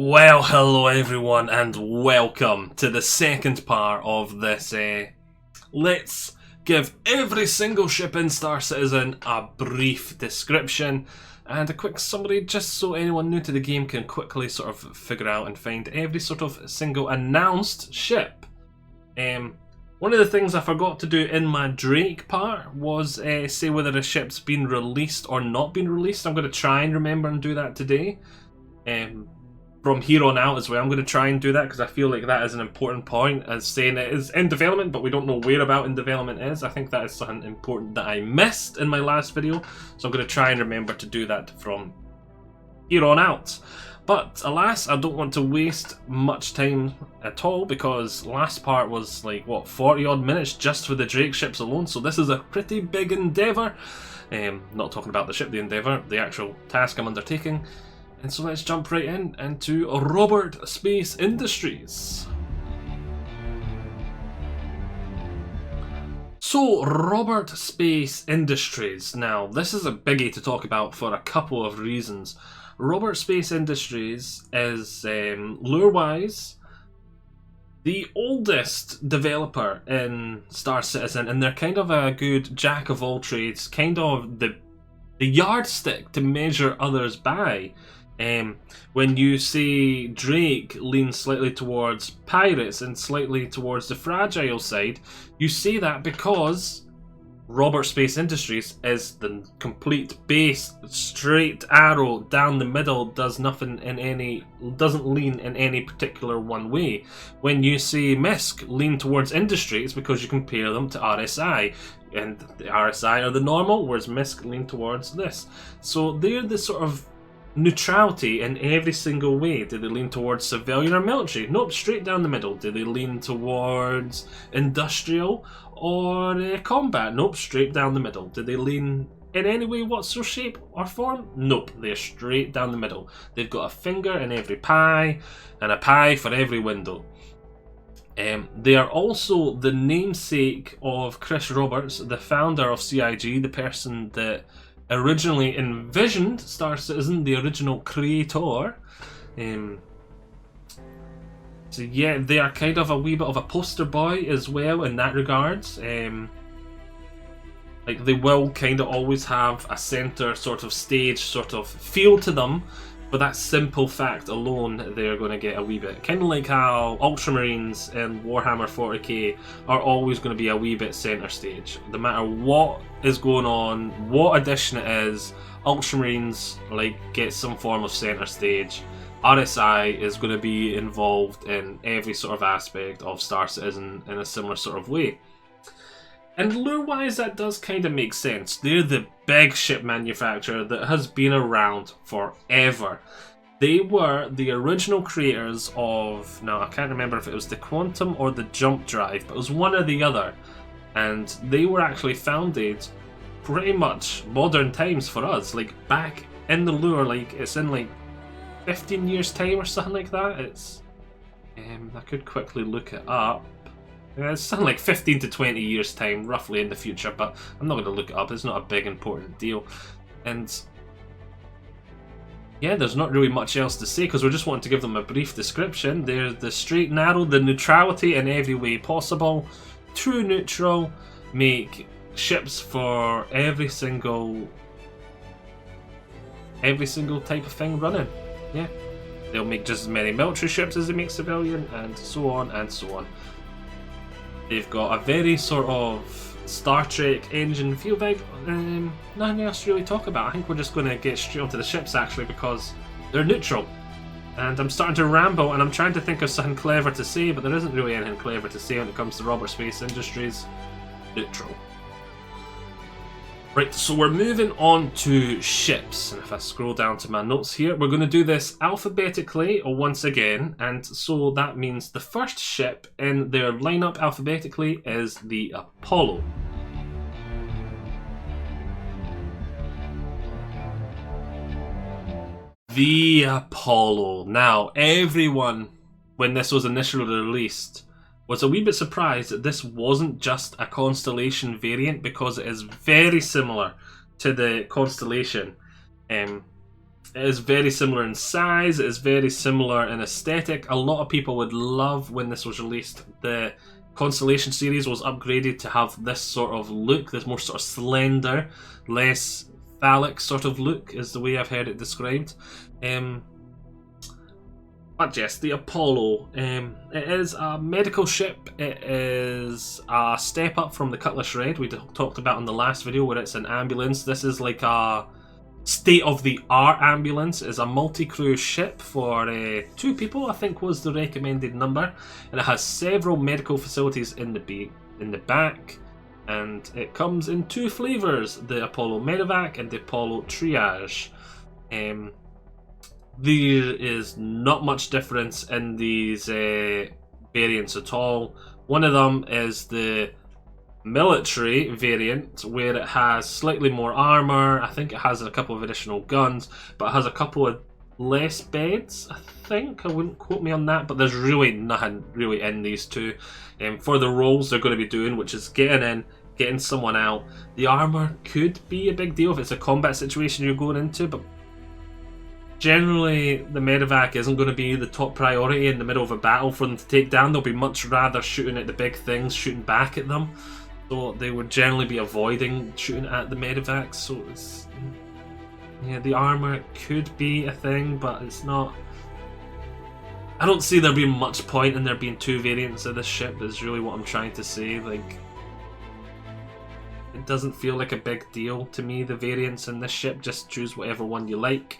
Well, hello everyone, and welcome to the second part of this. Let's give every single ship in Star Citizen a brief description and a quick summary, just so anyone new to the game can quickly sort of figure out and find every sort of single announced ship. One of the things I forgot to do in my Drake part was say whether a ship's been released or not been released. I'm going to try and remember and do that today. From here on out as well, I'm going to try and do that because I feel like that is an important point, as saying it is in development but we don't know where about in development is. I think that is something important that I missed in my last video, so I'm going to try and remember to do that from here on out. But alas, I don't want to waste much time at all because last part was like, what, 40 odd minutes just for the Drake ships alone, so this is a pretty big endeavour. Not talking about the ship, the endeavour, the actual task I'm undertaking. And so let's jump right into Robert Space Industries. So, Robert Space Industries. Now, this is a biggie to talk about for a couple of reasons. Robert Space Industries is, lure-wise, the oldest developer in Star Citizen, and they're kind of a good jack of all trades, kind of the yardstick to measure others by. When you see Drake lean slightly towards pirates and slightly towards the fragile side, you see that because Robert Space Industries is the complete base, straight arrow down the middle, doesn't lean in any particular one way. When you see MISC lean towards industry, it's because you compare them to RSI. And the RSI are the normal, whereas MISC lean towards this. So they're the sort of neutrality in every single way. Do they lean towards civilian or military? Nope, straight down the middle. Do they lean towards industrial or combat? Nope, straight down the middle. Do they lean in any way, whatsoever shape or form? Nope, they're straight down the middle. They've got a finger in every pie and a pie for every window. They are also the namesake of Chris Roberts, the founder of CIG, the person that originally envisioned Star Citizen, the original creator. So yeah, they are kind of a wee bit of a poster boy as well in that regard. Like they will kind of always have a centre sort of stage sort of feel to them, but that simple fact alone, they're going to get a wee bit. Kind of like how Ultramarines in Warhammer 40k are always going to be a wee bit centre stage. No matter what is going on, what edition it is, Ultramarines like get some form of centre stage. RSI is going to be involved in every sort of aspect of Star Citizen in a similar sort of way. And lure-wise, that does kind of make sense. They're the big ship manufacturer that has been around forever. They were the original creators of, now I can't remember if it was the Quantum or the Jump Drive, but it was one or the other. And they were actually founded pretty much modern times for us, like back in the lure, like it's in like 15 years time or something like that. It's, I could quickly look it up. It's something like 15 to 20 years time, roughly in the future, but I'm not going to look it up. It's not a big important deal. And yeah, there's not really much else to say because we're just wanting to give them a brief description. They're the straight and narrow, the neutrality in every way possible. True neutral, make ships for every single type of thing running. Yeah, they'll make just as many military ships as they make civilian, and so on and so on. They've got a very sort of Star Trek engine feel vibe. Nothing else to really talk about. I think we're just going to get straight onto the ships actually because they're neutral. And I'm starting to ramble and I'm trying to think of something clever to say, but there isn't really anything clever to say when it comes to Robert Space Industries. Neutral. Right, so we're moving on to ships, and if I scroll down to my notes here, we're going to do this alphabetically once again, and so that means the first ship in their lineup alphabetically is the Apollo. The Apollo. Now, everyone, when this was initially released, was a wee bit surprised that this wasn't just a Constellation variant because it is very similar to the Constellation. It is very similar in size, it is very similar in aesthetic. A lot of people would love when this was released. The Constellation series was upgraded to have this sort of look, this more sort of slender, less phallic sort of look is the way I've heard it described. But yes, the Apollo, it is a medical ship. It is a step up from the Cutlass Red we talked about in the last video, where it's an ambulance. This is like a state-of-the-art ambulance. It's a multi-crew ship for 2 people, I think was the recommended number, and it has several medical facilities in the back, and it comes in 2 flavours, the Apollo Medevac and the Apollo Triage. There is not much difference in these variants at all. One of them is the military variant, where it has slightly more armour. I think it has a couple of additional guns, but it has a couple of less beds, I think. I wouldn't quote me on that, but there's really nothing really in these two for the roles they're going to be doing, which is getting in, getting someone out. The armour could be a big deal if it's a combat situation you're going into, but generally the medevac isn't going to be the top priority in the middle of a battle for them to take down. They'll be much rather shooting at the big things, shooting back at them. So they would generally be avoiding shooting at the medevacs. So it's, yeah, the armour could be a thing, but it's not. I don't see there being much point in there being 2 variants of this ship, is really what I'm trying to say. Like, it doesn't feel like a big deal to me, the variants in this ship. Just choose whatever one you like.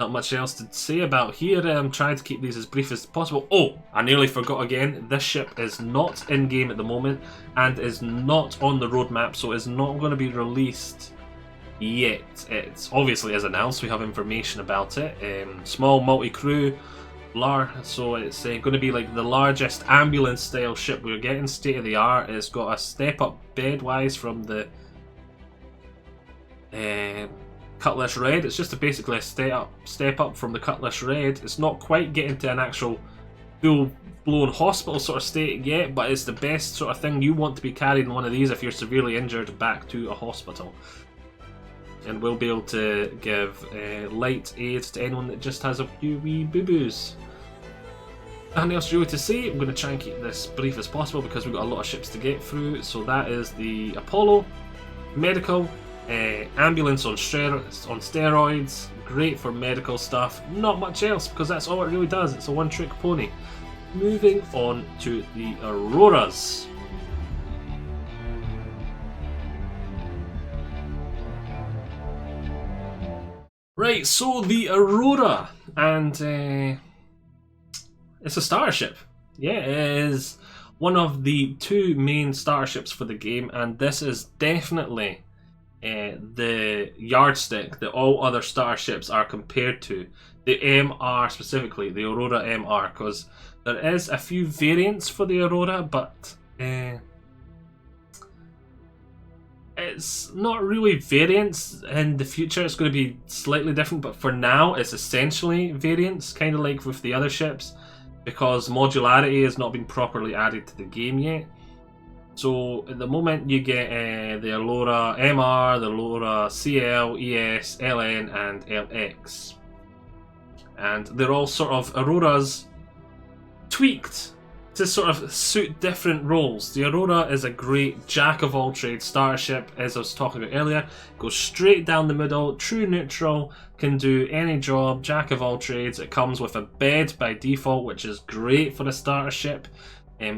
Not much else to say about here. I'm trying to keep these as brief as possible. Oh, I nearly forgot again. This ship is not in-game at the moment and is not on the roadmap, so it's not going to be released yet. It's obviously as announced. We have information about it. Small multi-crew, so it's going to be like the largest ambulance-style ship we're getting. State-of-the-art. It's got a step-up bed-wise from the Cutlass Red. It's just basically a step up from the Cutlass Red. It's not quite getting to an actual full-blown hospital sort of state yet, but it's the best sort of thing you want to be carrying one of these if you're severely injured back to a hospital. And we'll be able to give light aid to anyone that just has a few wee boo-boos. Nothing else really to say. I'm going to try and keep this brief as possible because we've got a lot of ships to get through. So that is the Apollo medical. Ambulance on steroids, great for medical stuff. Not much else because that's all it really does. It's a one-trick pony. Moving on to the Auroras. Right, so the Aurora, and it's a starship. Yeah, it is one of the 2 main starships for the game, and this is definitely the yardstick that all other starships are compared to. The MR specifically, the Aurora MR, because there is a few variants for the Aurora, but it's not really variants. In the future it's going to be slightly different, but for now it's essentially variants, kind of like with the other ships, because modularity has not been properly added to the game yet. So at the moment you get the Aurora MR, the Aurora CL, ES, LN and LX. And they're all sort of Auroras tweaked to sort of suit different roles. The Aurora is a great jack-of-all-trades starship, as I was talking about earlier. Goes straight down the middle, true neutral, can do any job, jack-of-all-trades. It comes with a bed by default, which is great for a starship.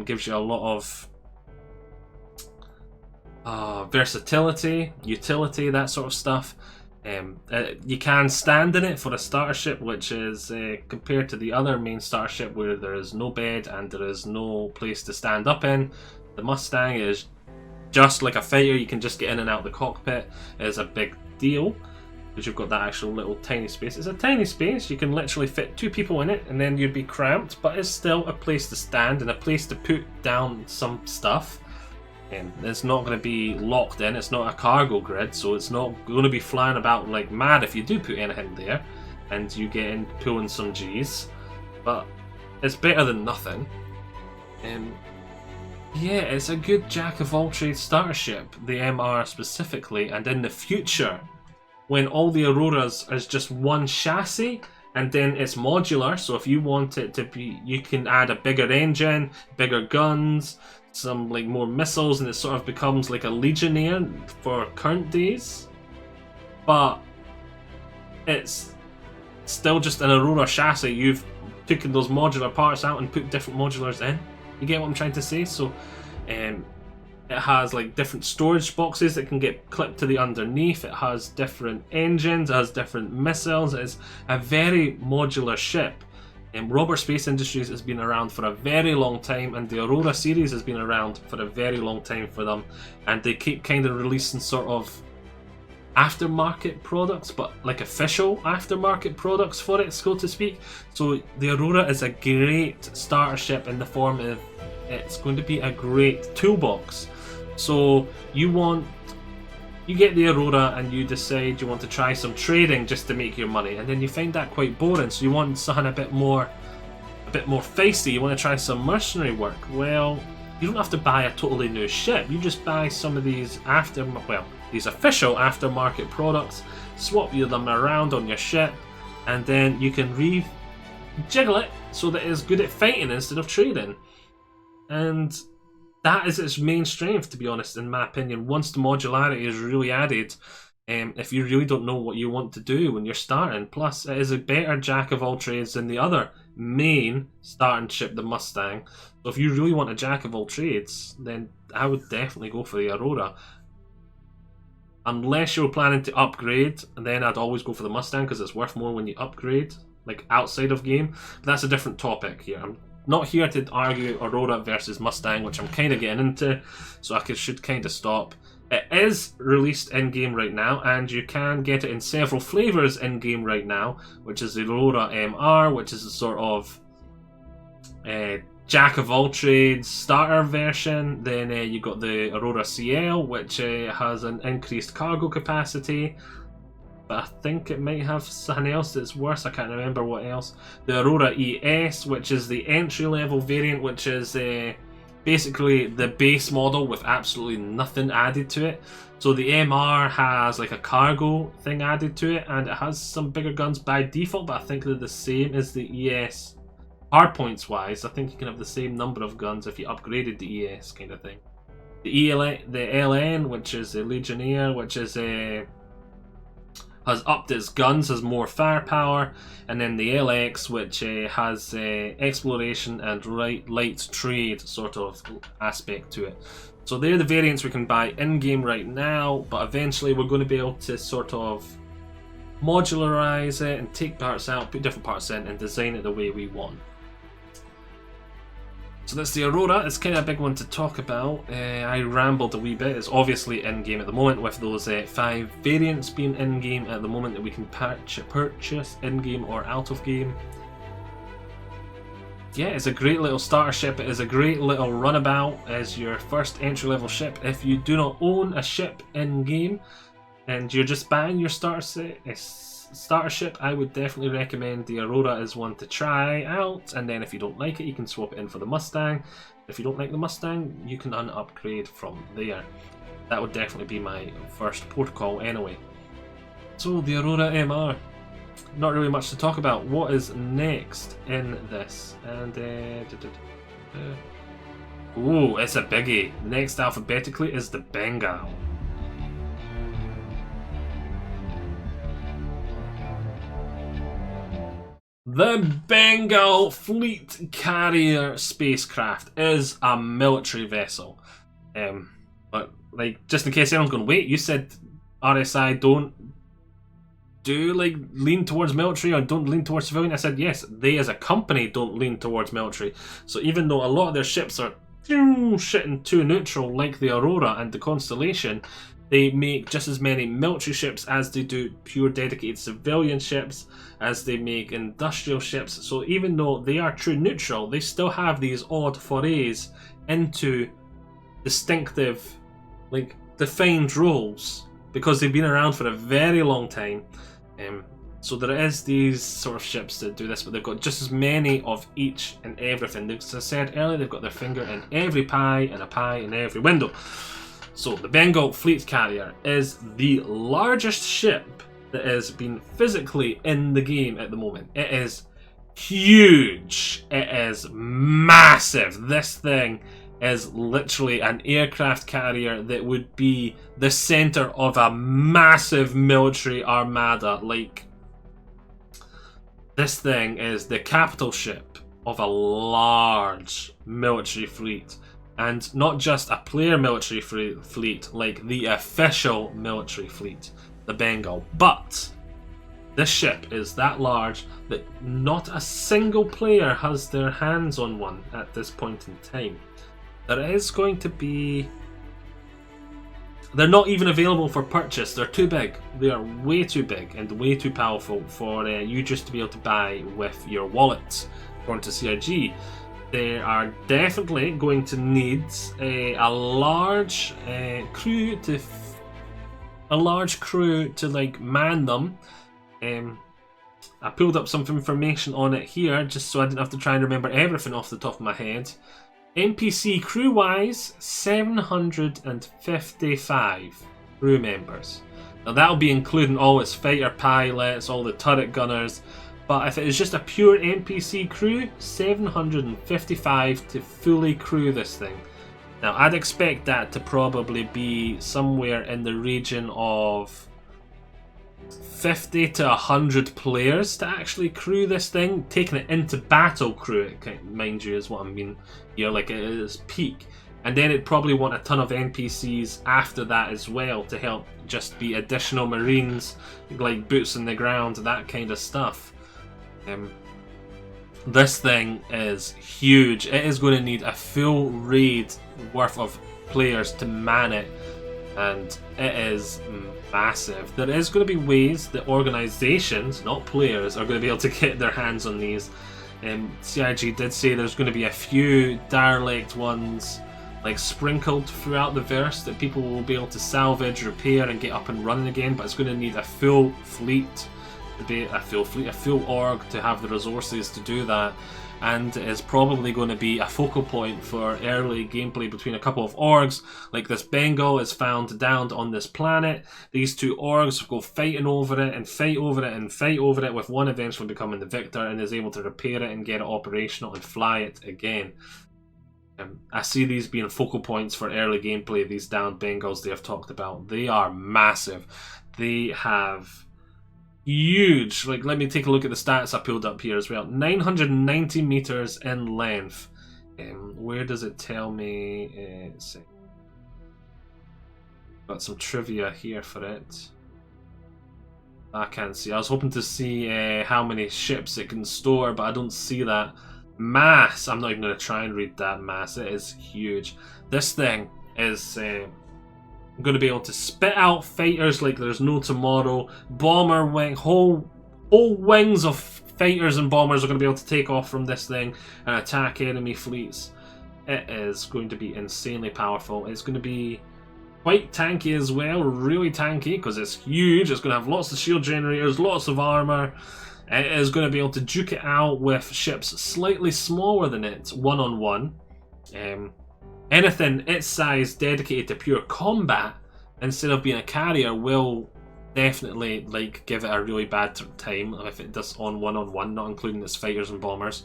Gives you a lot of versatility, utility, that sort of stuff. You can stand in it for a starship, which is compared to the other main starship where there is no bed and there is no place to stand up in. The Mustang is just like a fighter. You can just get in and out of the cockpit. It is a big deal because you've got that actual little tiny space. It's a tiny space. You can literally fit 2 people in it and then you'd be cramped, but it's still a place to stand and a place to put down some stuff. It's not going to be locked in, it's not a cargo grid, so it's not going to be flying about like mad if you do put anything there and you get in pulling some G's, but it's better than nothing. Yeah, it's a good jack of all trades starter ship, the MR specifically, and in the future, when all the Auroras is just one chassis, and then it's modular, so if you want it to be, you can add a bigger engine, bigger guns, some like more missiles, and it sort of becomes like a Legionnaire for current days. But it's still just an Aurora chassis. You've taken those modular parts out and put different modulars in. You get what I'm trying to say? So it has like different storage boxes that can get clipped to the underneath. It has different engines, it has different missiles. It's a very modular ship. Robert Space Industries has been around for a very long time, and the Aurora series has been around for a very long time for them, and they keep kind of releasing sort of aftermarket products, but like official aftermarket products for it, so to speak. So the Aurora is a great starter ship in the form of it's going to be a great toolbox. So you get the Aurora and you decide you want to try some trading just to make your money, and then you find that quite boring, so you want something a bit more feisty. You want to try some mercenary work. Well, you don't have to buy a totally new ship. You just buy some of these these official aftermarket products, swap them around on your ship, and then you can jiggle it so that it's good at fighting instead of trading. And that is its main strength, to be honest, in my opinion. Once the modularity is really added, if you really don't know what you want to do when you're starting. Plus, it is a better jack of all trades than the other main starting ship, the Mustang. So if you really want a jack of all trades, then I would definitely go for the Aurora. Unless you're planning to upgrade, and then I'd always go for the Mustang because it's worth more when you upgrade, like outside of game. But that's a different topic here. I'm not here to argue Aurora versus Mustang, which I'm kind of getting into, so I should kind of stop. It is released in-game right now, and you can get it in several flavours in-game right now, which is the Aurora MR, which is a sort of jack of all trades starter version. Then you got the Aurora CL, which has an increased cargo capacity, but I think it might have something else that's worse. I can't remember what else. The Aurora ES, which is the entry level variant, which is basically the base model with absolutely nothing added to it. So the MR has like a cargo thing added to it, and it has some bigger guns by default, but I think they're the same as the ES. Hardpoints wise, I think you can have the same number of guns if you upgraded the ES kind of thing. The LN, which is a Legionnaire, which is has upped its guns, has more firepower, and then the LX, which has exploration and light trade sort of aspect to it. So they're the variants we can buy in-game right now, but eventually we're going to be able to sort of modularize it and take parts out, put different parts in, and design it the way we want. So that's the Aurora. It's kind of a big one to talk about. I rambled a wee bit. It's obviously in-game at the moment, with those 5 variants being in-game at the moment that we can purchase in-game or out of game. Yeah, it's a great little starter ship. It is a great little runabout as your first entry-level ship. If you do not own a ship in-game and you're just buying your starter ship, I would definitely recommend the Aurora as one to try out, and then if you don't like it, you can swap it in for the Mustang. If you don't like the Mustang, you can upgrade from there. That would definitely be my first protocol anyway. So the Aurora MR, not really much to talk about. What is next in this? And ooh, it's a biggie. Next alphabetically is the Bengal. The Bengal Fleet Carrier spacecraft is a military vessel. But like, just in case anyone's going, wait, you said RSI don't lean towards military or don't lean towards civilian? I said yes, they as a company don't lean towards military. So even though a lot of their ships are shitting too neutral, like the Aurora and the Constellation, they make just as many military ships as they do pure dedicated civilian ships, as they make industrial ships. So even though they are true neutral, they still have these odd forays into distinctive, like, defined roles, because they've been around for a very long time. So there is these sort of ships that do this, but they've got just as many of each and everything. As I said earlier, they've got their finger in every pie and a pie in every window. So the Bengal Fleet Carrier is the largest ship that has been physically in the game at the moment. It is huge. It is massive. This thing is literally an aircraft carrier that would be the center of a massive military armada. Like, this thing is the capital ship of a large military fleet. And not just a player military fleet, like the official military fleet, the Bengal. But this ship is that large that not a single player has their hands on one at this point in time. There is going to be... They're not even available for purchase. They're too big. They are way too big and way too powerful for you just to be able to buy with your wallet, according to CIG. They are definitely going to need a large crew to like man them. I pulled up some information on it here just so I didn't have to try and remember everything off the top of my head. NPC crew wise, 755 crew members. Now that'll be including all its fighter pilots, all the turret gunners. But if it is just a pure NPC crew, 755 to fully crew this thing. Now, I'd expect that to probably be somewhere in the region of 50 to 100 players to actually crew this thing. Taking it into battle crew it, mind you, is what I mean here, like it is peak. And then it'd probably want a ton of NPCs after that as well to help just be additional marines, like boots on the ground, that kind of stuff. This thing is huge. It is going to need a full raid worth of players to man it, and it is massive. There is going to be ways that organizations, not players, are going to be able to get their hands on these. CIG did say there's going to be a few derelict ones like sprinkled throughout the verse that people will be able to salvage, repair and get up and running again, but it's going to need a full fleet. A full org to have the resources to do that, and is probably going to be a focal point for early gameplay between a couple of orgs. Like this Bengal is found downed on this planet. These two orgs go fighting over it and fight over it and fight over it, with one eventually becoming the victor and is able to repair it and get it operational and fly it again. I see these being focal points for early gameplay. These downed Bengals they have talked about, they are massive. They have huge, like, let me take a look at the stats I pulled up here as well. 990 meters in length. Where does it tell me? Got some trivia here for it. I can't see. I was hoping to see how many ships it can store, but I don't see that. Mass. I'm not even going to try and read that mass. It is huge. This thing is going to be able to spit out fighters like there's no tomorrow. Bomber wing, whole wings of fighters and bombers are going to be able to take off from this thing and attack enemy fleets. It is going to be insanely powerful. It's going to be quite tanky as well, really tanky, because it's huge. It's going to have lots of shield generators, lots of armor. It is going to be able to duke it out with ships slightly smaller than it, one-on-one. Anything its size dedicated to pure combat instead of being a carrier will definitely like give it a really bad time if it does on one-on-one, not including its fighters and bombers.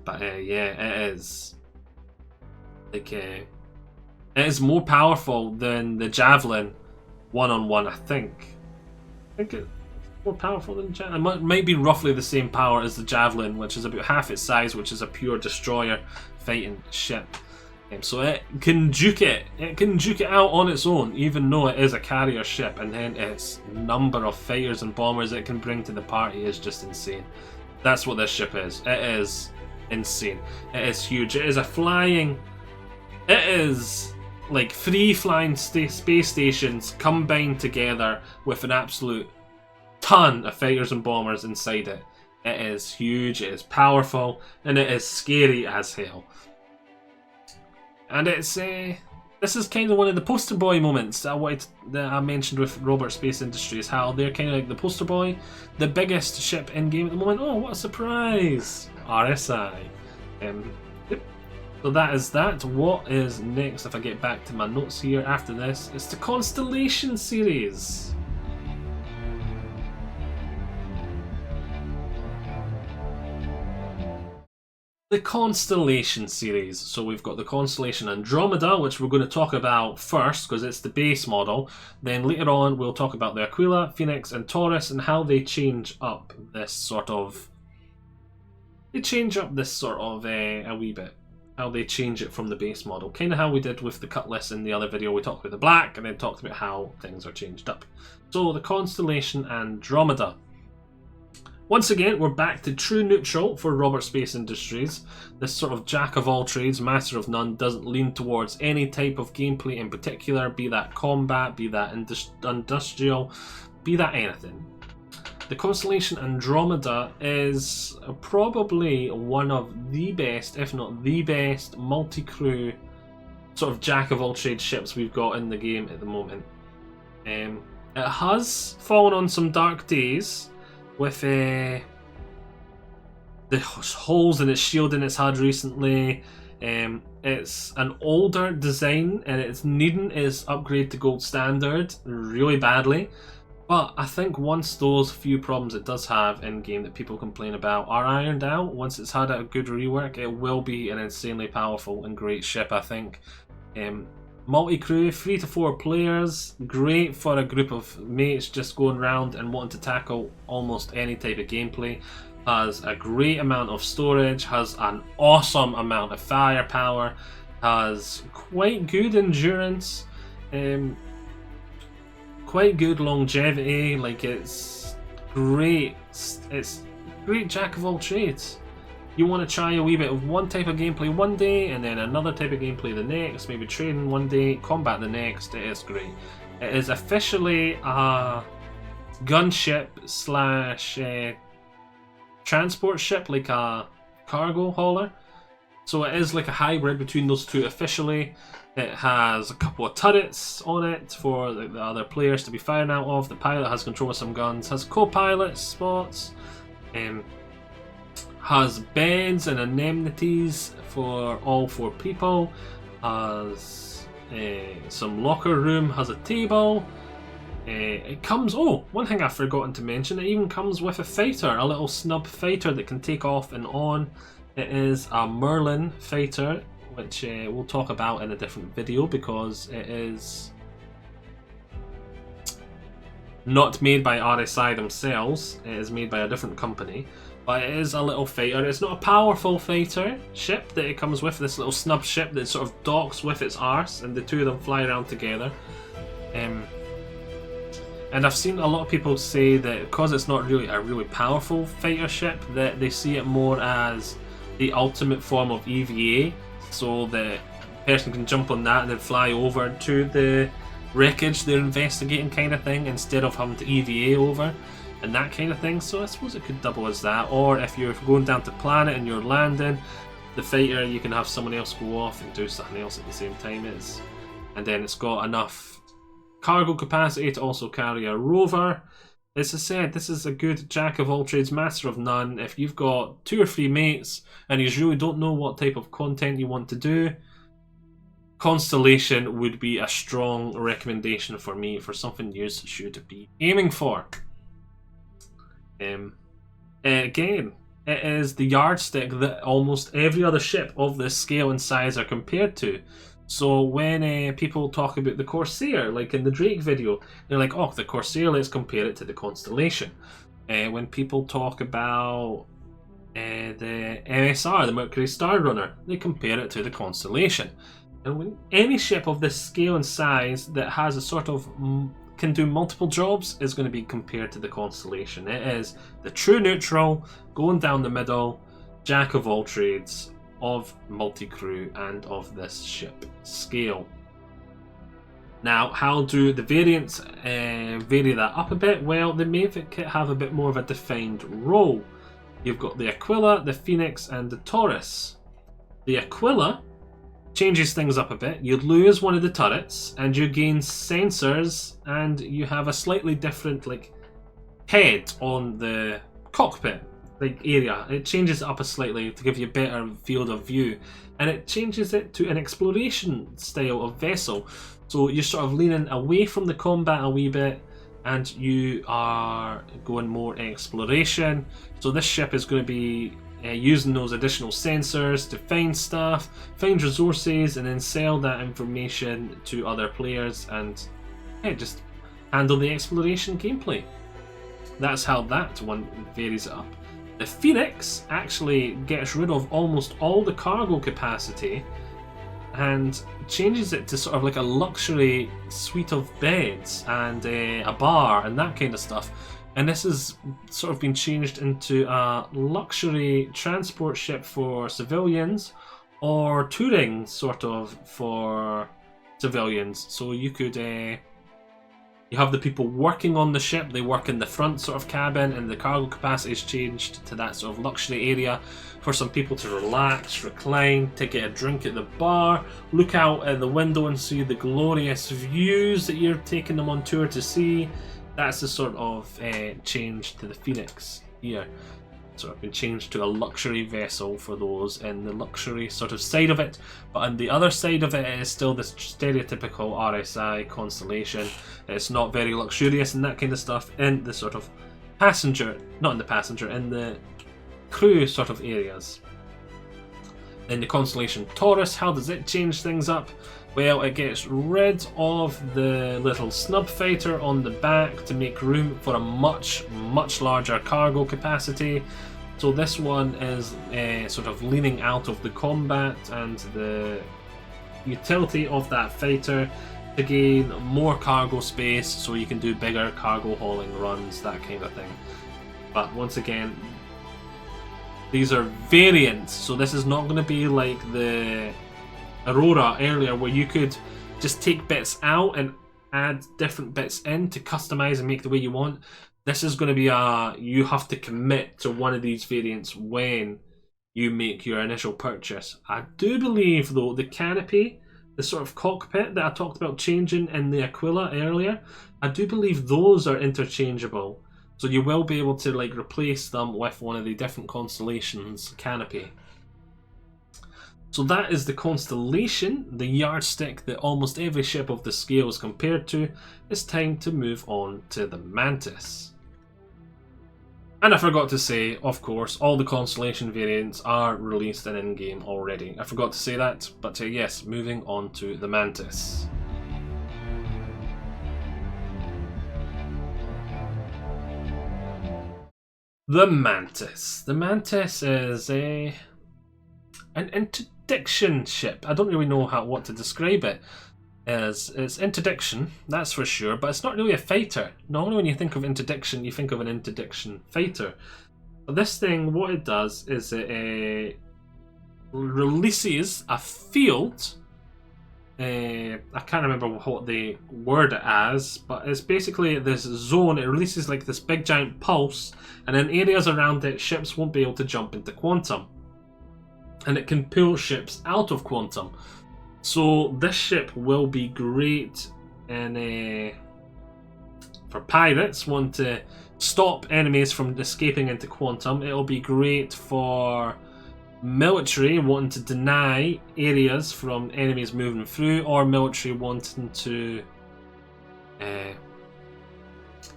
But yeah, it is like it is more powerful than the Javelin one-on-one. I think it's more powerful than Javelin. It might be roughly the same power as the Javelin, which is about half its size, which is a pure destroyer fighting ship. So it can duke it. It can duke it out on its own, even though it is a carrier ship, and then its number of fighters and bombers it can bring to the party is just insane. That's what this ship is. It is insane. It is huge. It is a flying... It is like 3 flying space stations combined together with an absolute ton of fighters and bombers inside it. It is huge, it is powerful, and it is scary as hell. And it's this is kind of one of the poster boy moments that I mentioned with Robert Space Industries, how they're kind of like the poster boy, the biggest ship in game at the moment. Oh, what a surprise! RSI. Yep. So that is that. What is next? If I get back to my notes here after this, it's the Constellation series. The Constellation series. So we've got the Constellation Andromeda, which we're going to talk about first because it's the base model. Then later on we'll talk about the Aquila, Phoenix and Taurus and how they change up this sort of... a wee bit. How they change it from the base model. Kind of how we did with the Cutlass in the other video. We talked about the black and then talked about how things are changed up. So the Constellation Andromeda. Once again, we're back to true neutral for Robert Space Industries. This sort of jack of all trades, master of none, doesn't lean towards any type of gameplay in particular, be that combat, be that industrial, be that anything. The Constellation Andromeda is probably one of the best, if not the best, multi-crew sort of jack of all trades ships we've got in the game at the moment. It has fallen on some dark days, with the holes in its shield in its HUD recently. It's an older design and it's needing its upgrade to gold standard really badly. But I think once those few problems it does have in game that people complain about are ironed out, once it's had a good rework, it will be an insanely powerful and great ship, I think. Multi-crew, 3 to 4 players, great for a group of mates just going around and wanting to tackle almost any type of gameplay. Has a great amount of storage, has an awesome amount of firepower, has quite good endurance, quite good longevity. Like, it's great. It's great jack of all trades. You want to try a wee bit of one type of gameplay one day and then another type of gameplay the next, maybe trading one day, combat the next. It is great. It is officially a gunship slash transport ship, like a cargo hauler. So it is like a hybrid between those two officially. It has a couple of turrets on it for the other players to be firing out of. The pilot has control of some guns, has co-pilot spots, has beds and amenities for all 4 people, has some locker room, has a table. It comes, oh, one thing I've forgotten to mention, it even comes with a fighter, a little snub fighter that can take off and on. It is a Merlin fighter, which we'll talk about in a different video because it is not made by RSI themselves, it is made by a different company. But it is a little fighter. It's not a powerful fighter ship that it comes with, this little snub ship that sort of docks with its arse and the two of them fly around together. And I've seen a lot of people say that because it's not really a really powerful fighter ship, that they see it more as the ultimate form of EVA, so the person can jump on that and then fly over to the wreckage they're investigating kind of thing, instead of having to EVA over and that kind of thing. So I suppose it could double as that. Or if you're going down to planet and you're landing the fighter, you can have someone else go off and do something else at the same time. And then it's got enough cargo capacity to also carry a rover. As I said, this is a good jack of all trades, master of none. If you've got 2 or 3 mates and you really don't know what type of content you want to do, Constellation would be a strong recommendation for me for something you should be aiming for. Again, it is the yardstick that almost every other ship of this scale and size are compared to. So when people talk about the Corsair, like in the Drake video, they're like, oh, the Corsair, let's compare it to the Constellation. When people talk about the MSR, the Mercury Star Runner, they compare it to the Constellation. And when any ship of this scale and size that has a sort of can do multiple jobs is going to be compared to the Constellation. It is the true neutral, going down the middle, jack of all trades of multi-crew and of this ship scale. Now, how do the variants vary that up a bit? Well, they may have a bit more of a defined role. You've got the Aquila, the Phoenix and the Taurus. The Aquila changes things up a bit. You lose one of the turrets, and you gain sensors, and you have a slightly different like head on the cockpit like area. It changes it up a slightly to give you a better field of view, and it changes it to an exploration style of vessel. So you're sort of leaning away from the combat a wee bit, and you are going more exploration. So this ship is going to be using those additional sensors to find stuff, find resources, and then sell that information to other players, and just handle the exploration gameplay. That's how that one varies it up. The Phoenix actually gets rid of almost all the cargo capacity and changes it to sort of like a luxury suite of beds and a bar and that kind of stuff. And this has sort of been changed into a luxury transport ship for civilians, or touring sort of for civilians. So you could you have the people working on the ship, they work in the front sort of cabin, and the cargo capacity is changed to that sort of luxury area for some people to relax, recline, to get a drink at the bar, look out at the window and see the glorious views that you're taking them on tour to see. That's the sort of change to the Phoenix here. Sort of been changed to a luxury vessel for those in the luxury sort of side of it, but on the other side of it is still this stereotypical RSI constellation. It's not very luxurious and that kind of stuff in the sort of passenger, not in the passenger, in the crew sort of areas. In the constellation Taurus, how does it change things up? Well, it gets rid of the little snub fighter on the back to make room for a much larger cargo capacity. So this one is sort of leaning out of the combat and the utility of that fighter to gain more cargo space, so you can do bigger cargo hauling runs, that kind of thing. But once again, these are variants, so this is not going to be like the Aurora earlier, where you could just take bits out and add different bits in to customize and make the way you want. This is going to be you have to commit to one of these variants when you make your initial purchase. I do believe though the canopy, the sort of cockpit that I talked about changing in the Aquila earlier, I do believe those are interchangeable. So you will be able to like replace them with one of the different constellations canopy. So that is the constellation, the yardstick that almost every ship of the scale is compared to. It's time to move on to the Mantis. And I forgot to say, of course, all the constellation variants are released and in-game already. I forgot to say that, but yes, moving on to the Mantis. The Mantis. The Mantis is an interdiction ship. I don't really know what to describe it as. It's interdiction, that's for sure, but it's not really a fighter. Normally when you think of interdiction, you think of an interdiction fighter. But this thing, what it does is it releases a field. I can't remember what they word it as, but it's basically this zone. It releases like this big giant pulse, and in areas around it, ships won't be able to jump into quantum. And it can pull ships out of quantum. So this ship will be great in for pirates want to stop enemies from escaping into quantum. It'll be great for military wanting to deny areas from enemies moving through, or military wanting to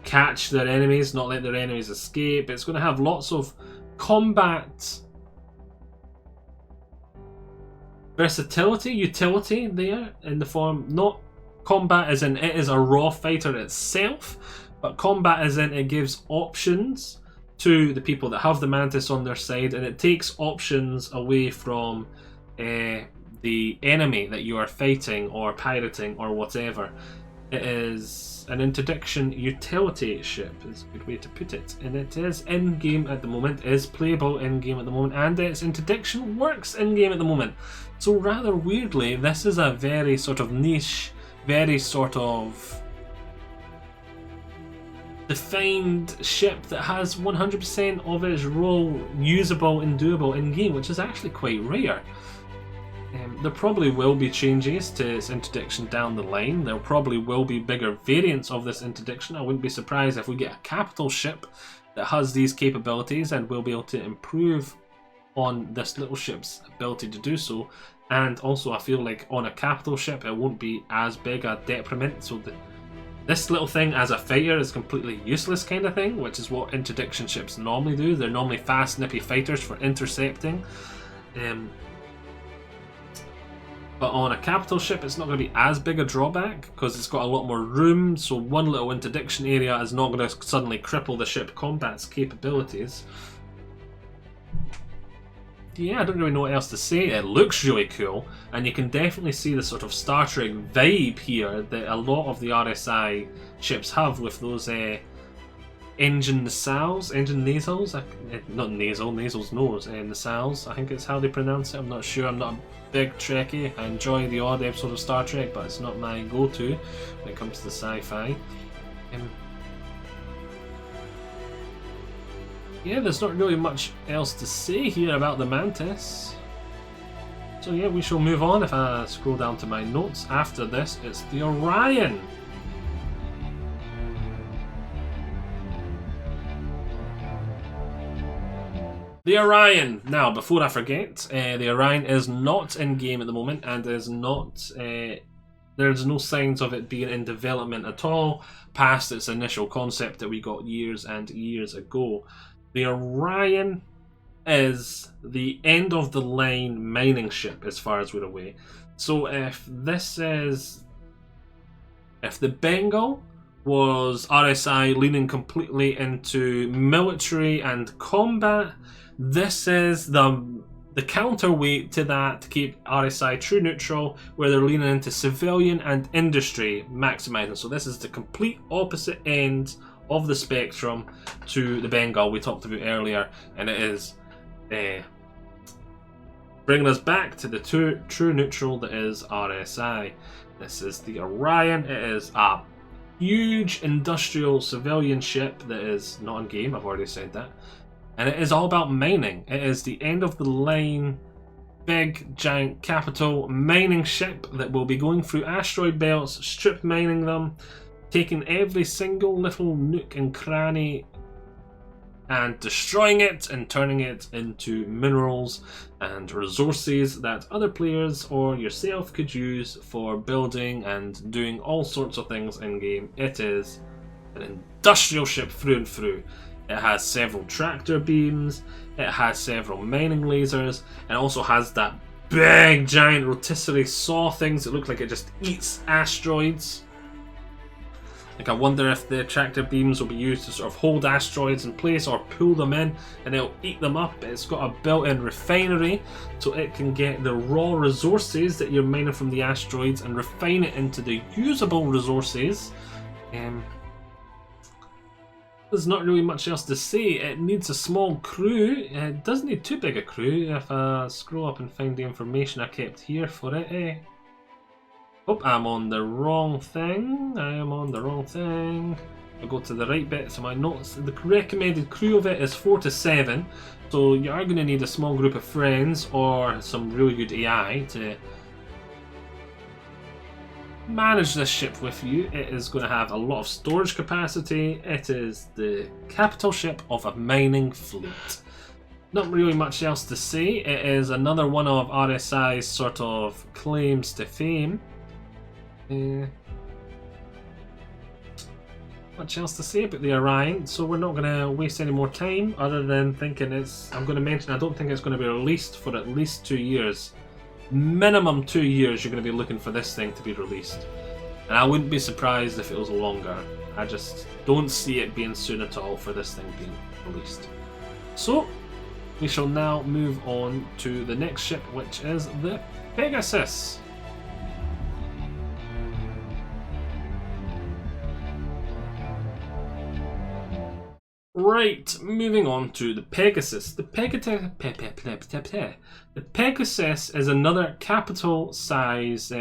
catch their enemies, not let their enemies escape. It's going to have lots of combat versatility, utility there, in the form, not combat as in it is a raw fighter itself, but combat as in it gives options to the people that have the Mantis on their side, and it takes options away from the enemy that you are fighting or pirating or whatever. It is an interdiction utility ship, is a good way to put it, and it is in-game at the moment, is playable in-game at the moment, and its interdiction works in-game at the moment. So rather weirdly, this is a very sort of niche, very sort of defined ship that has 100% of its role usable and doable in-game, which is actually quite rare. there probably will be changes to its interdiction down the line. There probably will be bigger variants of this interdiction. I wouldn't be surprised if we get a capital ship that has these capabilities, and we'll be able to improve on this little ship's ability to do so. And also I feel like on a capital ship it won't be as big a detriment, so this little thing as a fighter is completely useless kind of thing, which is what interdiction ships normally do. They're normally fast, nippy fighters for intercepting. But on a capital ship it's not going to be as big a drawback because it's got a lot more room, so one little interdiction area is not going to suddenly cripple the ship combat's capabilities. Yeah, I don't really know what else to say. It looks really cool, and you can definitely see the sort of Star Trek vibe here that a lot of the RSI ships have with those engine nasals, not nasal, nasal's nose, nasals, I think it's how they pronounce it. I'm not sure, I'm not a big Trekkie. I enjoy the odd episode of Star Trek, but it's not my go-to when it comes to the sci-fi. Yeah, there's not really much else to say here about the Mantis. So yeah, we shall move on. If I scroll down to my notes, after this, it's the Orion. The Orion. Now, before I forget, the Orion is not in game at the moment, and is not. There's no signs of it being in development at all, past its initial concept that we got years and years ago. The Orion is the end of the line mining ship as far as we're aware. So if the Bengal was RSI leaning completely into military and combat, this is the counterweight to that to keep RSI true neutral, where they're leaning into civilian and industry maximizing. So this is the complete opposite end of the spectrum to the Bengal we talked about earlier, and it is bringing us back to the true neutral that is RSI. This is the Orion. It is a huge industrial civilian ship that is not in game, I've already said that, and it is all about mining. It is the end of the line, big giant capital mining ship that will be going through asteroid belts, strip mining them, taking every single little nook and cranny and destroying it and turning it into minerals and resources that other players or yourself could use for building and doing all sorts of things in game. It is an industrial ship through and through. It has several tractor beams, it has several mining lasers, and also has that big giant rotisserie saw things that look like it just eats asteroids. Like, I wonder if the tractor beams will be used to sort of hold asteroids in place or pull them in and it'll eat them up. It's got a built-in refinery, so it can get the raw resources that you're mining from the asteroids and refine it into the usable resources. There's not really much else to say. It needs a small crew. It doesn't need too big a crew. If I scroll up and find the information I kept here for it, oh, I'm on the wrong thing. I am on the wrong thing. I'll go to the right bit. So my notes, the recommended crew of it is 4 to 7. So you are going to need a small group of friends or some really good AI to manage this ship with you. It is going to have a lot of storage capacity. It is the capital ship of a mining fleet. Not really much else to say. It is another one of RSI's sort of claims to fame. Much else to say about the Orion, so we're not going to waste any more time other than thinking I'm going to mention I don't think it's going to be released for at least 2 years. Minimum 2 years you're going to be looking for this thing to be released. And I wouldn't be surprised if it was longer. I just don't see it being soon at all for this thing being released. So, we shall now move on to the next ship, which is the Pegasus. Right, moving on to the Pegasus. The Pegasus is another capital size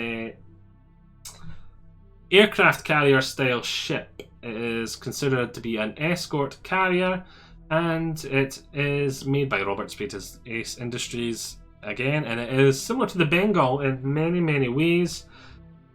aircraft carrier style ship. It is considered to be an escort carrier, and it is made by Robert Speed's Ace Industries. again, and it is similar to the Bengal in many ways.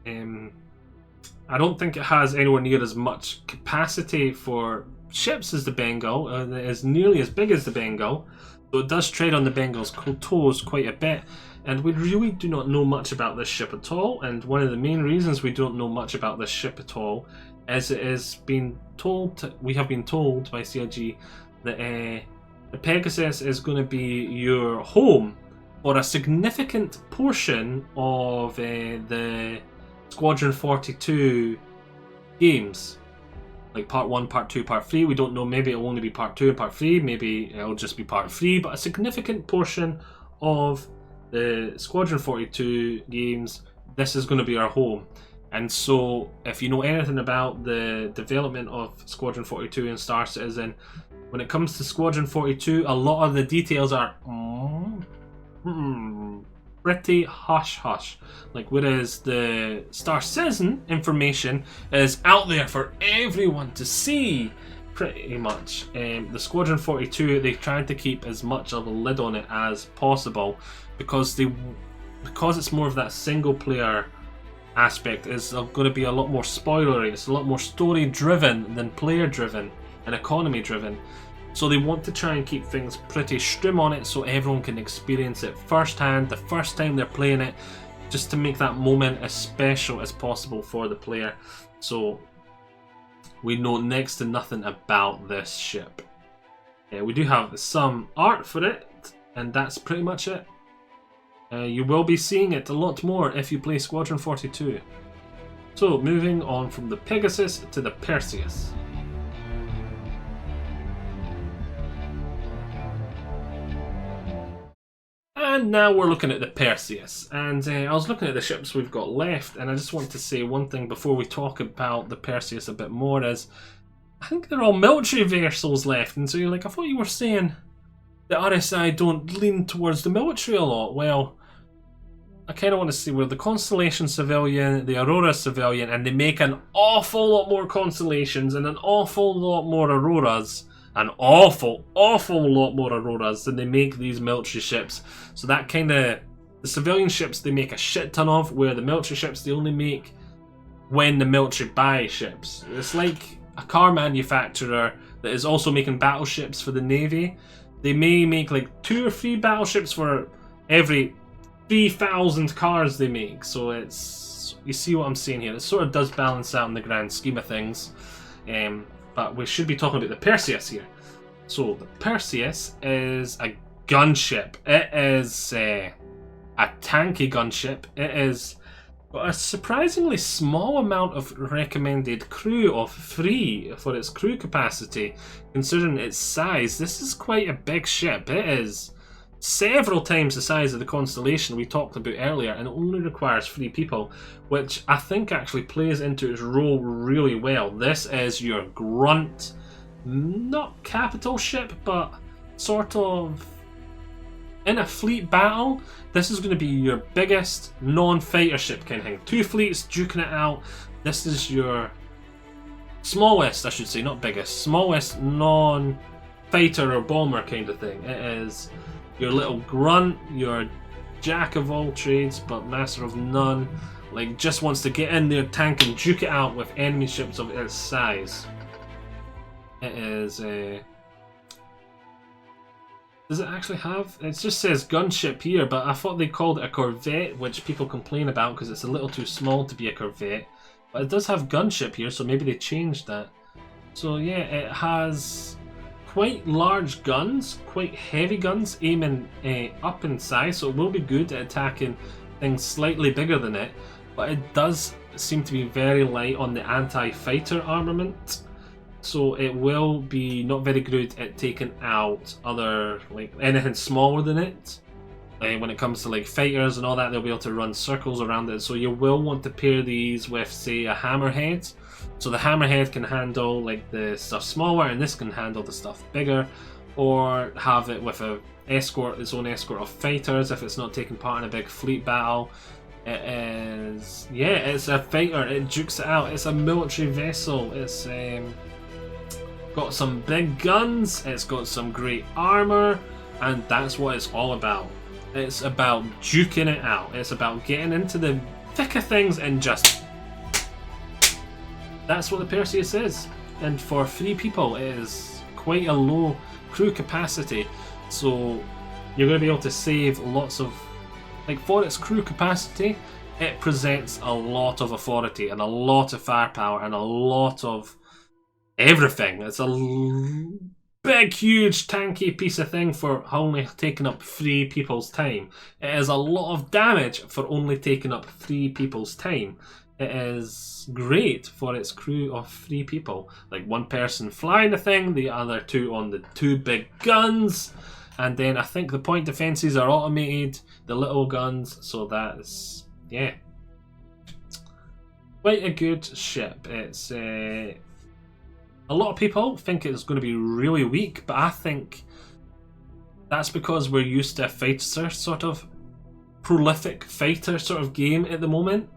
I don't think it has anywhere near as much capacity for ships as the Bengal, and it is nearly as big as the Bengal, so it does tread on the Bengal's toes quite a bit, and we really do not know much about this ship at all. And one of the main reasons we don't know much about this ship at all is we have been told by CIG that the Pegasus is going to be your home for a significant portion of the Squadron 42 games. Like Part 1, Part 2, Part 3, we don't know, maybe it'll only be Part 2 and Part 3, maybe it'll just be Part 3, but a significant portion of the Squadron 42 games, this is going to be our home. And so, if you know anything about the development of Squadron 42 and Star Citizen, when it comes to Squadron 42, a lot of the details are pretty hush-hush. Like, whereas the Star Citizen information is out there for everyone to see, pretty much. The Squadron 42, they tried to keep as much of a lid on it as possible because it's more of that single-player aspect. Is going to be a lot more spoilery. It's a lot more story-driven than player-driven and economy-driven. So they want to try and keep things pretty strim on it so everyone can experience it firsthand, the first time they're playing it, just to make that moment as special as possible for the player. So we know next to nothing about this ship. We do have some art for it, and that's pretty much it. You will be seeing it a lot more if you play Squadron 42. So moving on from the Pegasus to the Perseus. And now we're looking at the Perseus, and I was looking at the ships we've got left, and I just want to say one thing before we talk about the Perseus a bit more is, I think they're all military vessels left, and so you're like, I thought you were saying the RSI don't lean towards the military a lot. Well, I kind of want to see where the Constellation civilian, the Aurora civilian, and they make an awful lot more Constellations and an awful lot more Auroras. An awful lot more Auroras than they make these military ships. So that kind of, the civilian ships they make a shit ton of, where the military ships they only make when the military buy ships. It's like a car manufacturer that is also making battleships for the Navy. They may make like 2 or 3 battleships for every 3,000 cars they make. So it's, you see what I'm saying here. It sort of does balance out in the grand scheme of things. But we should be talking about the Perseus here. So the Perseus is a gunship. It is a tanky gunship. It is got a surprisingly small amount of recommended crew of 3 for its crew capacity, considering its size. This is quite a big ship. It is several times the size of the Constellation we talked about earlier, and it only requires 3 people, which I think actually plays into its role really well. This is your grunt, not capital ship, but sort of in a fleet battle. This is going to be your biggest non-fighter ship kind of thing. 2 fleets duking it out. This is your smallest, I should say, not biggest, smallest non-fighter or bomber kind of thing. It is your little grunt, your jack of all trades but master of none, like just wants to get in there, tank and duke it out with enemy ships of its size. It is does it actually have, it just says gunship here, but I thought they called it a corvette, which people complain about because it's a little too small to be a corvette, but it does have gunship here, so maybe they changed that. So yeah, it has quite large guns, quite heavy guns, aiming up in size, so it will be good at attacking things slightly bigger than it, but it does seem to be very light on the anti-fighter armament, so it will be not very good at taking out other, like anything smaller than it. When it comes to like fighters and all that, they'll be able to run circles around it. So you will want to pair these with, say, a hammerhead. So the hammerhead can handle like the stuff smaller, and this can handle the stuff bigger. Or have it with a escort, its own escort of fighters if it's not taking part in a big fleet battle. It is, yeah, it's a fighter. It dukes it out. It's a military vessel. It's got some big guns. It's got some great armor, and that's what it's all about. It's about duking it out. It's about getting into the thick of things and just... That's what the Perseus is. And for 3 people, it is quite a low crew capacity. So you're going to be able to save lots of... Like, for its crew capacity, it presents a lot of authority and a lot of firepower and a lot of everything. It's a big, huge, tanky piece of thing for only taking up 3 people's time. It is a lot of damage for only taking up 3 people's time. It is great for its crew of 3 people. Like 1 person flying the thing, the other 2 on the 2 big guns. And then I think the point defenses are automated, the little guns, so that's, yeah. Quite a good ship. It's, a lot of people think it's going to be really weak, but I think that's because we're used to a fighter sort of prolific fighter sort of game at the moment.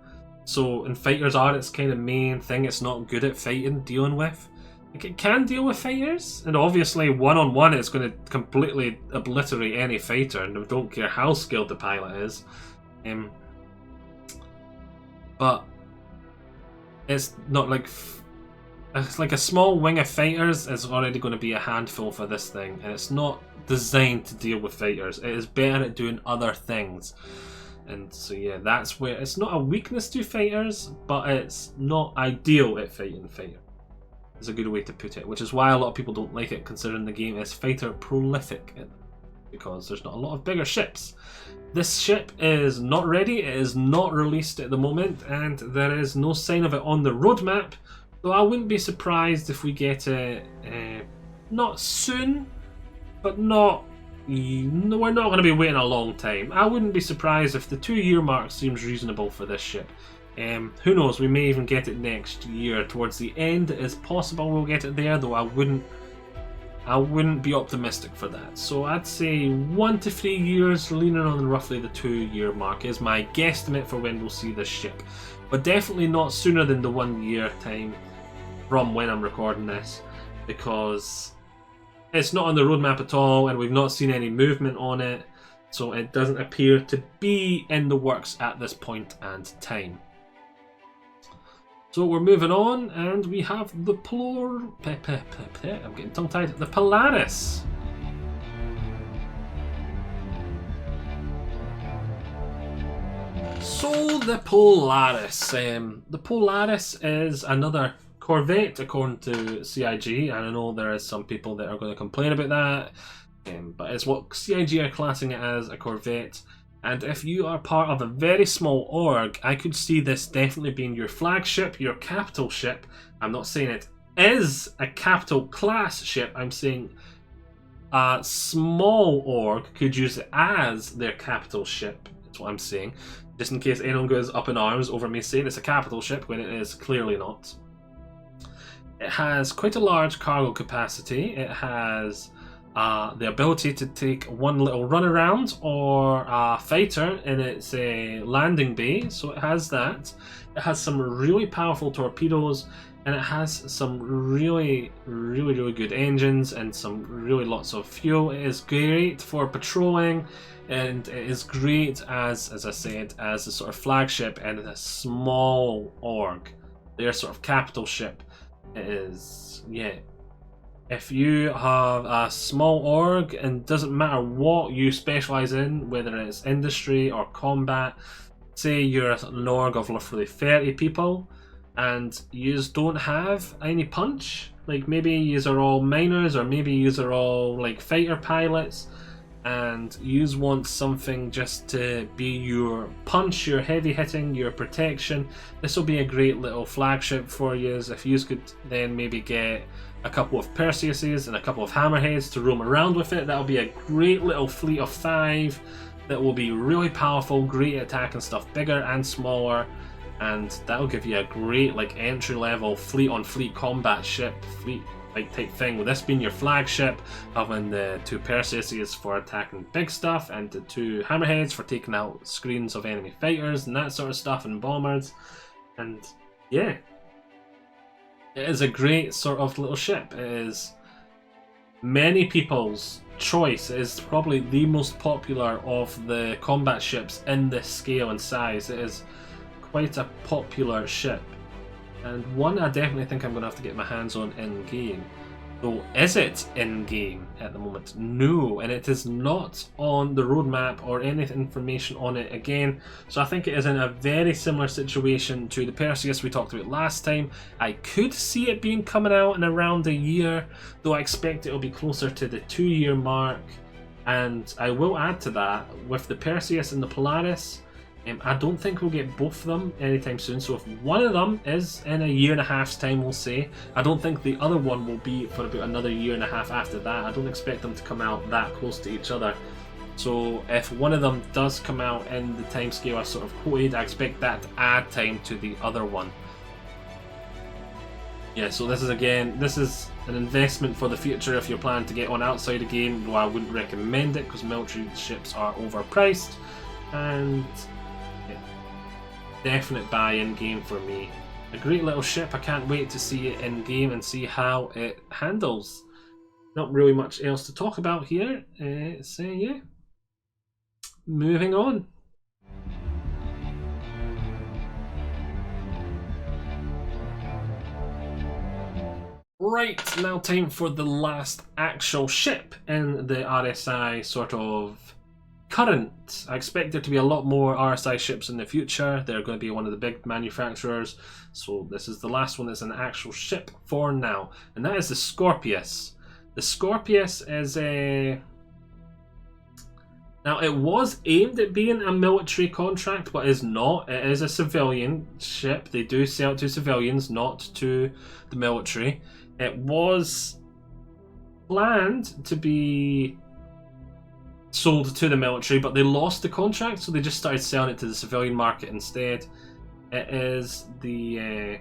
So, and fighters are its kind of main thing it's not good at fighting, dealing with. Like, it can deal with fighters, and obviously one-on-one it's going to completely obliterate any fighter, and I don't care how skilled the pilot is. But it's not like... It's like a small wing of fighters is already going to be a handful for this thing, and it's not designed to deal with fighters. It is better at doing other things. And so yeah, that's where it's not a weakness to fighters, but it's not ideal at fighting fighters. It's a good way to put it, which is why a lot of people don't like it, considering the game is fighter prolific, because there's not a lot of bigger ships. This ship is not ready, it is not released at the moment, and there is no sign of it on the roadmap, so I wouldn't be surprised if we get it not soon, but not... We're not going to be waiting a long time. I wouldn't be surprised if the 2-year mark seems reasonable for this ship. Who knows, we may even get it next year. Towards the end, it is possible we'll get it there, though I wouldn't be optimistic for that. So I'd say 1 to 3 years, leaning on roughly the 2-year mark, is my guesstimate for when we'll see this ship. But definitely not sooner than the 1 year time from when I'm recording this, because it's not on the roadmap at all, and we've not seen any movement on it, so it doesn't appear to be in the works at this point and time. So we're moving on, and we have the I'm getting tongue-tied. The Polaris. So the Polaris. The Polaris is another Corvette, according to CIG, and I know there is some people that are going to complain about that, but it's what CIG are classing it as, a Corvette. And if you are part of a very small org, I could see this definitely being your flagship, your capital ship. I'm not saying it is a capital class ship, I'm saying a small org could use it as their capital ship. That's what I'm saying, just in case anyone goes up in arms over me saying it's a capital ship when it is clearly not. It has quite a large cargo capacity. It has the ability to take one little run around or a fighter in its landing bay, so it has that. It has some really powerful torpedoes, and it has some really good engines and some really lots of fuel. It is great for patrolling, and it is great as I said, as a sort of flagship and a small org, their sort of capital ship. It is, yeah. If you have a small org, and doesn't matter what you specialise in, whether it's industry or combat, say you're an org of roughly 30 people, and you don't have any punch, like maybe you are all miners, or maybe you are all like fighter pilots, and you want something just to be your punch, your heavy hitting, your protection, this will be a great little flagship for you. If you could then maybe get a couple of Perseuses and a couple of Hammerheads to roam around with it, that'll be a great little fleet of 5 that will be really powerful, great at attacking stuff bigger and smaller, and that'll give you a great like entry level fleet on fleet combat ship, fleet like type thing, with this being your flagship, having the 2 Perseuses for attacking big stuff and the 2 Hammerheads for taking out screens of enemy fighters and that sort of stuff, and bombers. And yeah, it is a great sort of little ship. It is many people's choice. It is probably the most popular of the combat ships in this scale and size. It is quite a popular ship, and one I definitely think I'm going to have to get my hands on in game. So is it in game at the moment? No, and it is not on the roadmap or any information on it again. So I think it is in a very similar situation to the Perseus we talked about last time. I could see it being coming out in around a year, though I expect it will be closer to the 2-year mark. And I will add to that, with the Perseus and the Polaris, I don't think we'll get both of them anytime soon. So if one of them is in a 1.5 years time, we'll say, I don't think the other one will be for about another 1.5 years after that. I don't expect them to come out that close to each other. So if one of them does come out in the timescale I sort of quoted, I expect that to add time to the other one. Yeah, so this is an investment for the future if you're planning to get on outside a game, though I wouldn't recommend it because military ships are overpriced. And definite buy in game for me. A great little ship. I can't wait to see it in game and see how it handles. Not really much else to talk about here. So yeah, moving on. Right, now time for the last actual ship in the RSI sort of current. I expect there to be a lot more RSI ships in the future. They're going to be one of the big manufacturers. So this is the last one that's an actual ship for now. And that is the Scorpius. The Scorpius is a... Now it was aimed at being a military contract, but is not. It is a civilian ship. They do sell it to civilians, not to the military. It was planned to be sold to the military, but they lost the contract, so they just started selling it to the civilian market instead. It is the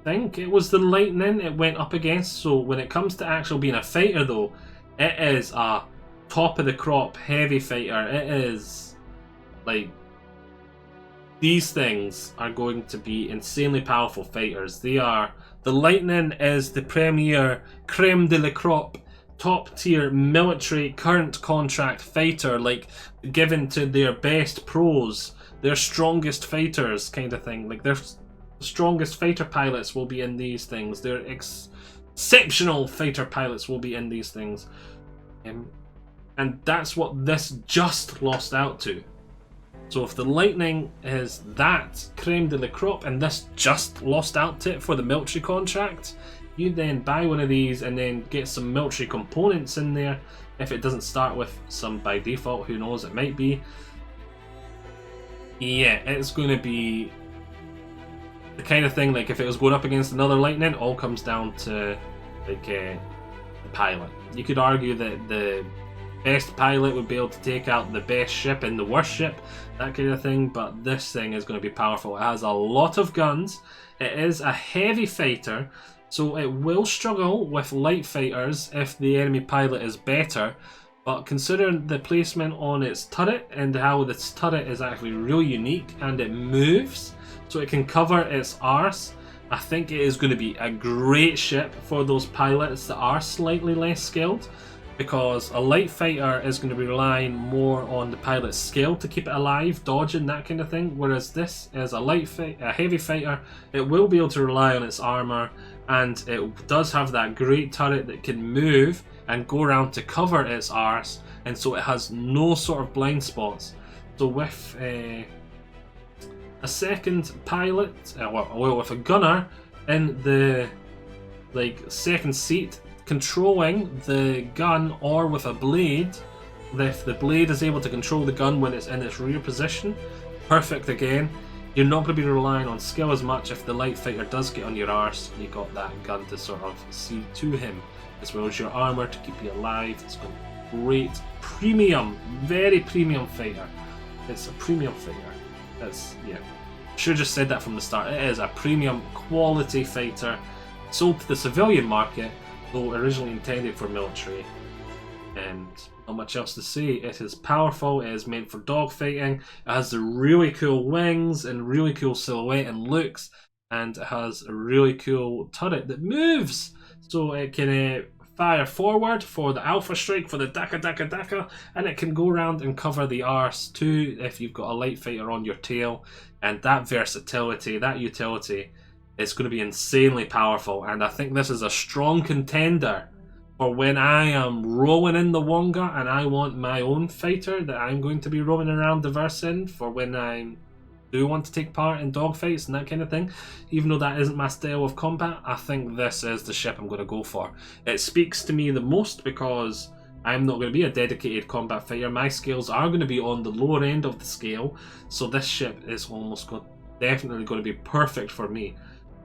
I think it was the Lightning it went up against. So when it comes to actual being a fighter though, it is a top of the crop heavy fighter. It is like, these things are going to be insanely powerful fighters. They are, the Lightning is the premier creme de la crop, top tier military current contract fighter, like given to their best pros, their strongest fighters kind of thing. Like their strongest fighter pilots will be in these things. Their exceptional fighter pilots will be in these things. And that's what this just lost out to. So if the Lightning is that creme de la crop and this just lost out to it for the military contract, you then buy one of these and then get some military components in there. If it doesn't start with some by default, who knows, it might be. Yeah, it's going to be the kind of thing, like if it was going up against another Lightning, all comes down to like the pilot. You could argue that the best pilot would be able to take out the best ship and the worst ship, that kind of thing, but this thing is going to be powerful. It has a lot of guns. It is a heavy fighter, so it will struggle with light fighters if the enemy pilot is better, but considering the placement on its turret and how this turret is actually really unique and it moves so it can cover its arse, I think it is going to be a great ship for those pilots that are slightly less skilled, because a light fighter is going to be relying more on the pilot's skill to keep it alive, dodging, that kind of thing, whereas this is a heavy fighter. It will be able to rely on its armor, and it does have that great turret that can move and go around to cover its arse, and so it has no sort of blind spots. So with a second pilot, well, with a gunner in the second seat controlling the gun, or with a blade, if the blade is able to control the gun when it's in its rear position, perfect again. You're not going to be relying on skill as much if the light fighter does get on your arse. You got that gun to sort of see to him, as well as your armor to keep you alive. It's going to be great, premium, very premium fighter. It's a premium fighter. That's, yeah, should have just said that from the start. It is a premium quality fighter, sold to the civilian market, though originally intended for military. And not much else to say. It is powerful, it is meant for dogfighting, it has the really cool wings and really cool silhouette and looks, and it has a really cool turret that moves, so it can fire forward for the Alpha Strike, for the Daka Daka Daka, and it can go around and cover the arse too if you've got a light fighter on your tail. And that versatility, that utility, is going to be insanely powerful, and I think this is a strong contender for when I am rolling in the Wonga and I want my own fighter that I'm going to be roaming around diverse in for when I do want to take part in dogfights and that kind of thing. Even though that isn't my style of combat, I think this is the ship I'm going to go for. It speaks to me the most because I'm not going to be a dedicated combat fighter. My skills are going to be on the lower end of the scale, so this ship is definitely going to be perfect for me.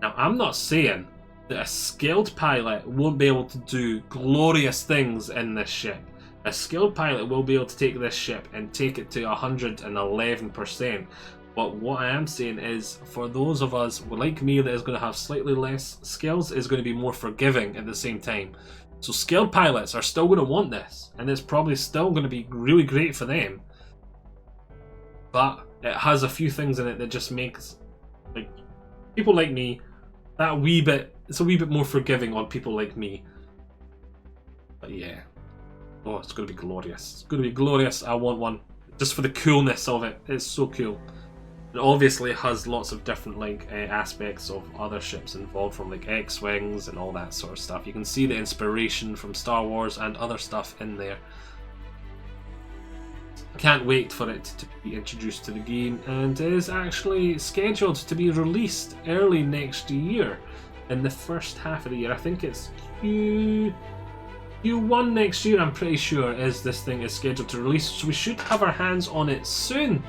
Now, I'm not saying that a skilled pilot won't be able to do glorious things in this ship. A skilled pilot will be able to take this ship and take it to 111%. But what I am saying is, for those of us like me that is going to have slightly less skills, is going to be more forgiving at the same time. So skilled pilots are still going to want this, and it's probably still going to be really great for them. But it has a few things in it that just makes, like, people like me, it's a wee bit more forgiving on people like me. But yeah. Oh, it's going to be glorious. It's going to be glorious. I want one. Just for the coolness of it. It's so cool. It obviously has lots of different aspects of other ships involved, from like X-Wings and all that sort of stuff. You can see the inspiration from Star Wars and other stuff in there. Can't wait for it to be introduced to the game, and it is actually scheduled to be released early next year, in the first half of the year. I think it's Q1 next year, I'm pretty sure, this thing is scheduled to release, so we should have our hands on it soon.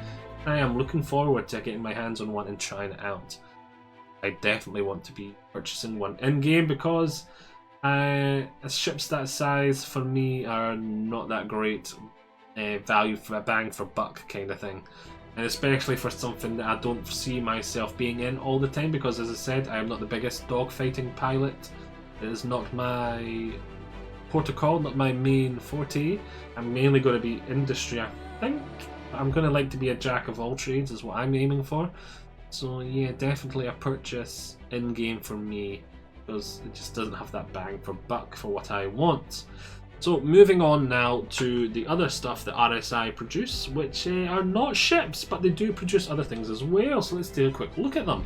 I am looking forward to getting my hands on one and trying it out. I definitely want to be purchasing one in-game because ships that size for me are not that great value for a bang for buck kind of thing. And especially for something that I don't see myself being in all the time, because as I said, I am not the biggest dogfighting pilot. It is not my protocol, not my main forte. I'm mainly going to be industry, I think. I'm going to like to be a jack of all trades is what I'm aiming for. So yeah, definitely a purchase in-game for me, because it just doesn't have that bang for buck for what I want. So moving on now to the other stuff that RSI produce, which are not ships, but they do produce other things as well. So let's take a quick look at them.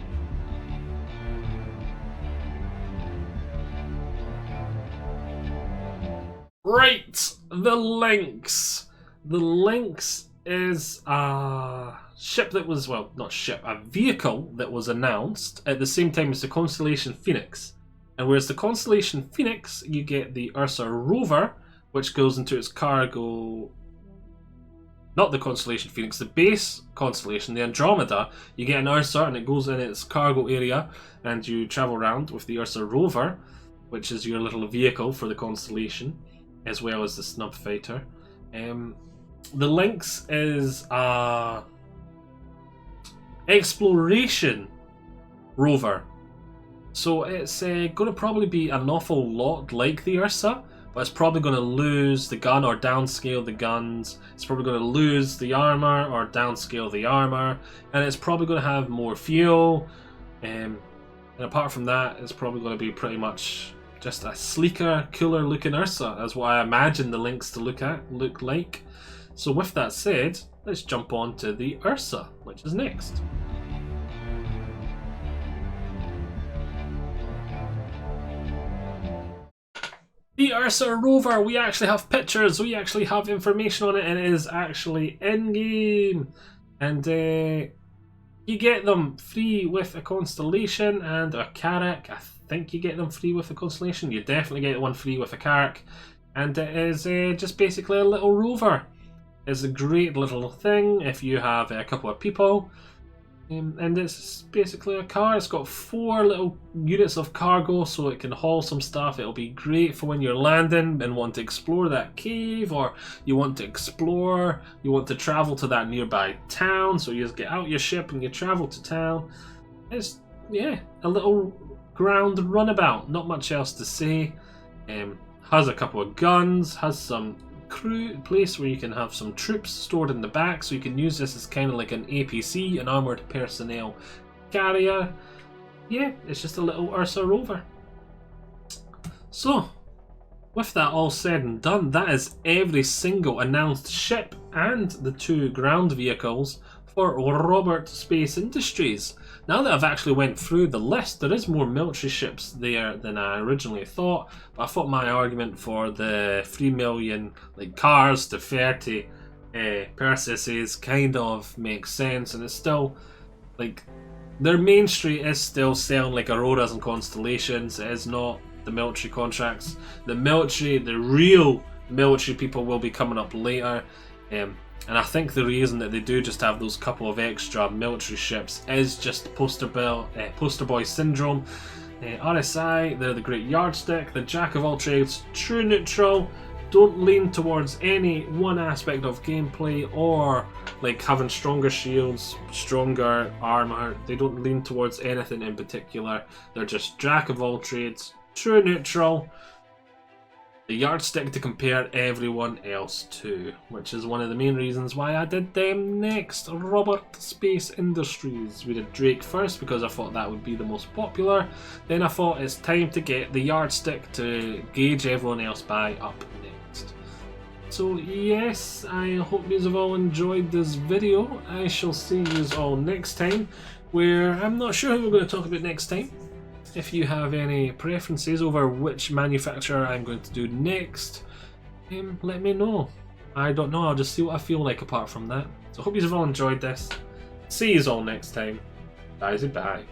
Right, the Lynx. The Lynx is a ship that was, well, not ship, a vehicle that was announced at the same time as the Constellation Phoenix. And whereas the Constellation Phoenix, you get the Ursa rover, which goes into its cargo, not the Constellation Phoenix, the base constellation, the Andromeda. You get an Ursa and it goes in its cargo area, and you travel around with the Ursa rover, which is your little vehicle for the constellation, as well as the snub fighter. The Lynx is a exploration rover, so it's going to probably be an awful lot like the Ursa, but it's probably going to lose the gun or downscale the guns. It's probably going to lose the armor or downscale the armor, and it's probably going to have more fuel. And apart from that, it's probably going to be pretty much just a sleeker, cooler looking Ursa, as what I imagine the Lynx to look like. So with that said, let's jump on to the Ursa, which is next. The Ursa rover, we actually have pictures, we actually have information on it, and it is actually in-game. And you get them free with a constellation and a carrack. I think you get them free with a constellation. You definitely get one free with a carrack. And it is just basically a little rover. It's a great little thing if you have a couple of people. And it's basically a car. It's got 4 little units of cargo, so it can haul some stuff. It'll be great for when you're landing and want to explore that cave, or you want to travel to that nearby town. So you just get out your ship and you travel to town. It's, yeah, a little ground runabout. Not much else to say. Has a couple of guns, has some place where you can have some troops stored in the back, so you can use this as kind of like an APC, an armoured personnel carrier. Yeah, it's just a little Ursa rover. So, With that all said and done, that is every single announced ship and the 2 ground vehicles for Robert Space Industries. Now that I've actually went through the list, there is more military ships there than I originally thought, but I thought my argument for the 3 million cars to 30 Persis's kind of makes sense, and it's still their main street is still selling Auroras and Constellations. It is not the military contracts. The real military people will be coming up later. And I think the reason that they do just have those couple of extra military ships is just poster boy syndrome. RSI, they're the great yardstick, the jack of all trades, true neutral, don't lean towards any one aspect of gameplay or having stronger shields, stronger armor. They don't lean towards anything in particular. They're just jack of all trades, true neutral, the yardstick to compare everyone else to, which is one of the main reasons why I did them next. Robert Space Industries. We did Drake first because I thought that would be the most popular. Then I thought it's time to get the yardstick to gauge everyone else by up next. So yes, I hope you have all enjoyed this video. I shall see you all next time, where I'm not sure who we're going to talk about next time. If you have any preferences over which manufacturer I'm going to do next, let me know. I don't know, I'll just see what I feel like apart from that. So I hope you have all enjoyed this. See you all next time. Bye.